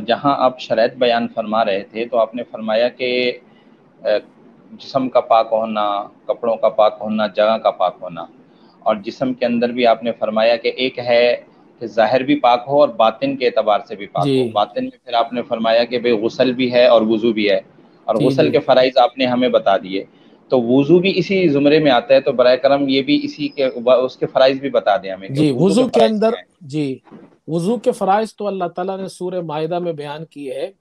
جہاں آپ شرائط بیان فرما رہے تھے تو آپ نے فرمایا کہ جسم کا پاک ہونا، کپڑوں کا پاک ہونا، جگہ کا پاک ہونا، اور جسم کے اندر بھی آپ نے فرمایا کہ ایک ہے کہ ظاہر بھی پاک ہو اور باطن کے اعتبار سے بھی پاک جی ہو۔ باطن میں پھر آپ نے فرمایا کہ بھئی غسل بھی ہے اور وضو بھی ہے، اور جی غسل جی کے فرائض آپ نے ہمیں بتا دیے، تو وضو بھی اسی زمرے میں آتا ہے، تو برائے کرم یہ بھی اسی کے اس کے فرائض بھی بتا دیں ہمیں کہ جی وضو کے وضو کے فرائض اندر، کیا ہیں۔ جی وضو کے فرائض تو اللہ تعالیٰ نے سورہ مائدہ میں بیان کی ہے،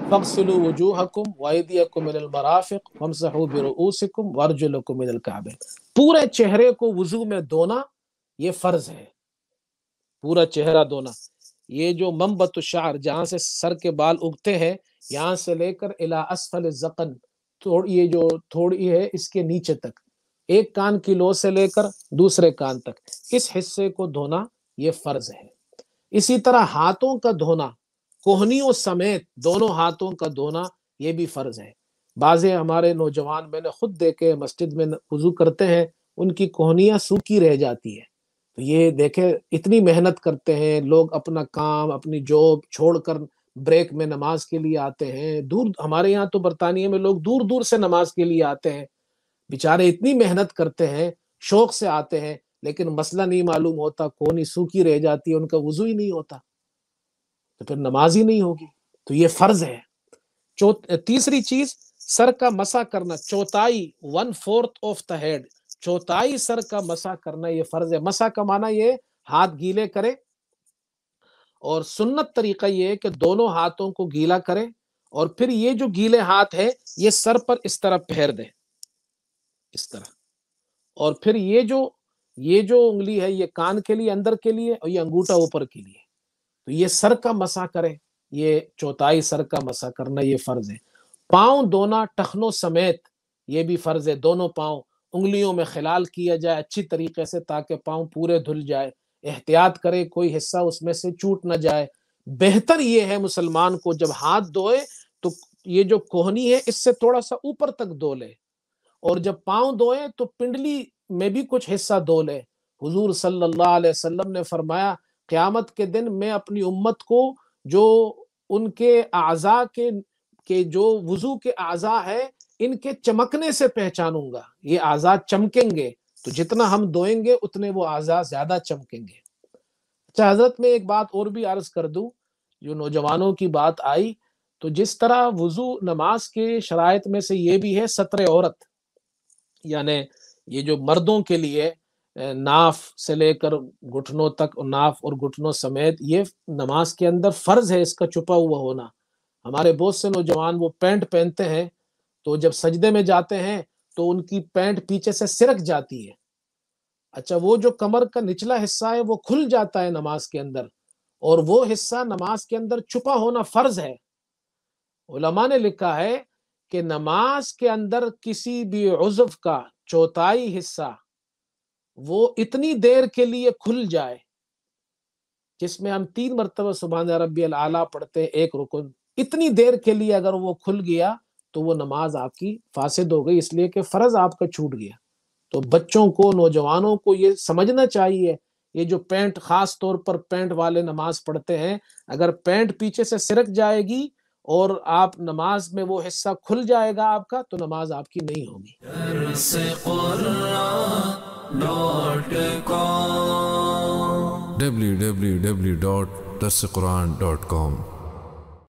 فَاغْسِلُوا وُجُوهَكُمْ وَأَيْدِيَكُمْ إِلَى الْمَرَافِقِ وَامْسَحُوا بِرُؤُوسِكُمْ وَأَرْجُلَكُمْ إِلَى الْكَعْبَيْنِ، پورے چہرے کو وضو میں دھونا یہ فرض ہے، پورا چہرہ دھونا۔ یہ جو منبت الشعر، جہاں سے سر کے بال اگتے ہیں، یہاں سے لے کر الی اسفل الذقن، یہ جو تھوڑی ہے اس کے نیچے تک، ایک کان کی لو سے لے کر دوسرے کان تک، اس حصے کو دھونا یہ فرض ہے۔ اسی طرح ہاتھوں کا دھونا، کوہنیوں سمیت دونوں ہاتھوں کا دھونا یہ بھی فرض ہے۔ بعض ہمارے نوجوان میں نے خود دیکھے مسجد میں وضو کرتے ہیں، ان کی کوہنیاں سوکھی رہ جاتی ہے، تو یہ دیکھیں اتنی محنت کرتے ہیں لوگ، اپنا کام اپنی جاب چھوڑ کر بریک میں نماز کے لیے آتے ہیں، دور، ہمارے یہاں تو برطانیہ میں لوگ دور دور سے نماز کے لیے آتے ہیں، بیچارے اتنی محنت کرتے ہیں، شوق سے آتے ہیں، لیکن مسئلہ نہیں معلوم ہوتا، کونی سوکھی رہ جاتی ہے، ان کا وضو ہی نہیں ہوتا، تو پھر نماز ہی نہیں ہوگی، تو یہ فرض ہے۔ تیسری چیز، سر کا مسح کرنا، چوتھائی 1/4 آف دا ہیڈ، چوتھائی سر کا مسح کرنا یہ فرض ہے۔ مسح کا معنی یہ ہاتھ گیلے کرے، اور سنت طریقہ یہ ہے کہ دونوں ہاتھوں کو گیلا کرے، اور پھر یہ جو گیلے ہاتھ ہے یہ سر پر اس طرح پھیر دے، اس طرح، اور پھر یہ جو انگلی ہے یہ کان کے لیے اندر کے لیے، اور یہ انگوٹھا اوپر کے لیے، تو یہ سر کا مسح کرے، یہ چوتھائی سر کا مسح کرنا یہ فرض ہے۔ پاؤں دھونا ٹخنوں سمیت یہ بھی فرض ہے، دونوں پاؤں، انگلیوں میں خلال کیا جائے اچھی طریقے سے تاکہ پاؤں پورے دھل جائے، احتیاط کرے کوئی حصہ اس میں سے چوٹ نہ جائے۔ بہتر یہ ہے مسلمان کو جب ہاتھ دھوئے تو یہ جو کوہنی ہے اس سے تھوڑا سا اوپر تک دھو لے، اور جب پاؤں دھوئے تو پنڈلی میں بھی کچھ حصہ دھو لے۔ حضور صلی اللہ علیہ وسلم نے فرمایا قیامت کے دن میں اپنی امت کو جو ان کے اعضاء کے جو وضو کے اعضاء ہے ان کے چمکنے سے پہچانوں گا، یہ اعضاء چمکیں گے، تو جتنا ہم دھوئیں گے اتنے وہ اعضاء زیادہ چمکیں گے۔ اچھا حضرت، میں ایک بات اور بھی عرض کر دوں، جو نوجوانوں کی بات آئی، تو جس طرح وضو نماز کے شرائط میں سے یہ بھی ہے ستر عورت، یعنی یہ جو مردوں کے لیے ناف سے لے کر گھٹنوں تک، ناف اور گھٹنوں سمیت یہ نماز کے اندر فرض ہے اس کا چھپا ہوا ہونا۔ ہمارے بہت سے نوجوان وہ پینٹ پہنتے ہیں تو جب سجدے میں جاتے ہیں تو ان کی پینٹ پیچھے سے سرک جاتی ہے، اچھا وہ جو کمر کا نچلا حصہ ہے وہ کھل جاتا ہے نماز کے اندر، اور وہ حصہ نماز کے اندر چھپا ہونا فرض ہے۔ علماء نے لکھا ہے کہ نماز کے اندر کسی بھی عضو کا چوتھائی حصہ وہ اتنی دیر کے لیے کھل جائے، جس میں ہم 3 مرتبہ سبحان ربی العلیٰ پڑھتے ہیں ایک رکن، اتنی دیر کے لیے اگر وہ کھل گیا تو وہ نماز آپ کی فاسد ہو گئی، اس لیے کہ فرض آپ کا چھوٹ گیا۔ تو بچوں کو، نوجوانوں کو یہ سمجھنا چاہیے، یہ جو پینٹ، خاص طور پر پینٹ والے نماز پڑھتے ہیں، اگر پینٹ پیچھے سے سرک جائے گی اور آپ نماز میں وہ حصہ کھل جائے گا آپ کا، تو نماز آپ کی نہیں ہوگی۔ www.darsequran.com